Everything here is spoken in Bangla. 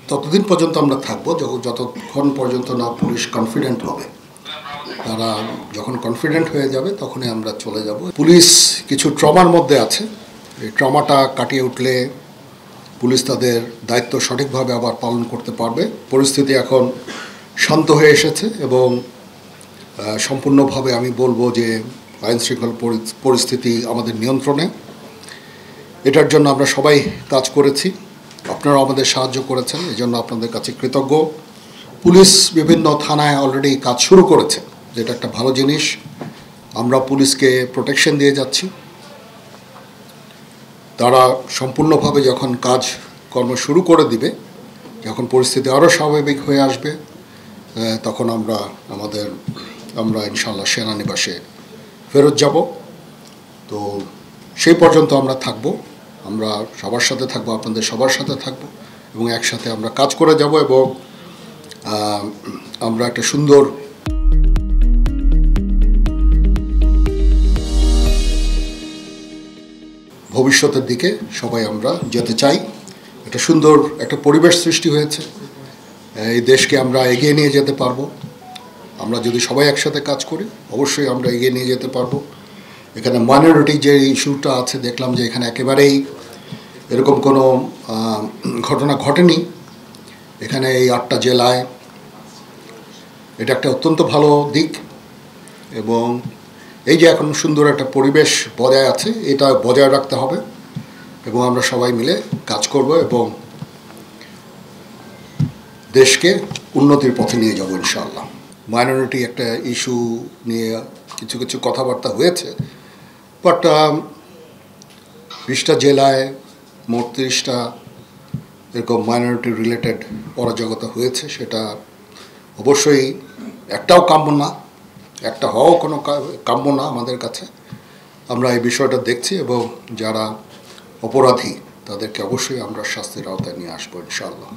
ততদিন পর্যন্ত আমরা থাকবো যতক্ষণ পর্যন্ত না পুলিশ কনফিডেন্ট হবে। তারা যখন কনফিডেন্ট হয়ে যাবে তখনই আমরা চলে যাব। পুলিশ কিছু ট্রমার মধ্যে আছে, এই ট্রমাটা কাটিয়ে উঠলে পুলিশ তাদের দায়িত্ব সঠিকভাবে আবার পালন করতে পারবে। পরিস্থিতি এখন শান্ত হয়ে এসেছে এবং সম্পূর্ণভাবে আমি বলবো যে আইন শৃঙ্খলা পরিস্থিতি আমাদের নিয়ন্ত্রণে। এটার জন্য আমরা সবাই কাজ করেছি, আপনারাও আমাদের সাহায্য করেছেন, এই জন্য আপনাদের কাছে কৃতজ্ঞ। পুলিশ বিভিন্ন থানায় অলরেডি কাজ শুরু করেছে, যেটা একটা ভালো জিনিস। আমরা পুলিশকে প্রোটেকশন দিয়ে যাচ্ছি। তারা সম্পূর্ণভাবে যখন কর্ম শুরু করে দিবে, যখন পরিস্থিতি আরও স্বাভাবিক হয়ে আসবে, তখন আমরা ইনশাআল্লাহ সেনানিবাসে ফেরত যাব। তো সেই পর্যন্ত আমরা থাকব, আমরা সবার সাথে থাকব, আপনাদের সবার সাথে থাকব এবং একসাথে আমরা কাজ করে যাব এবং আমরা একটা সুন্দর ভবিষ্যতের দিকে সবাই আমরা যেতে চাই। একটা সুন্দর একটা পরিবেশ সৃষ্টি হয়েছে, এই দেশকে আমরা এগিয়ে নিয়ে যেতে পারবো। আমরা যদি সবাই একসাথে কাজ করি অবশ্যই আমরা এগিয়ে নিয়ে যেতে পারবো। এখানে মাইনরিটি যে ইস্যুটা আছে, দেখলাম যে এখানে একেবারেই এরকম কোনো ঘটনা ঘটেনি। এখানে এই 8টা জেলায় এটা একটা অত্যন্ত ভালো দিক এবং এই যে এখন সুন্দর একটা পরিবেশ বজায় আছে, এটা বজায় রাখতে হবে এবং আমরা সবাই মিলে কাজ করব এবং দেশকে উন্নতির পথে নিয়ে যাব ইনশাআল্লাহ। মাইনরিটি একটা ইস্যু নিয়ে কিছু কিছু কথাবার্তা হয়েছে, বাট 20টা জেলায় মোট 30টা এরকম মাইনরিটি রিলেটেড অরাজকতা হয়েছে। সেটা অবশ্যই একটাও কাম্য না, একটা হওয়াও কোনো কাম্য না আমাদের কাছে। আমরা এই বিষয়টা দেখছি এবং যারা অপরাধী তাদেরকে অবশ্যই আমরা শাস্তির আওতায় নিয়ে আসবো ইনশাআল্লাহ।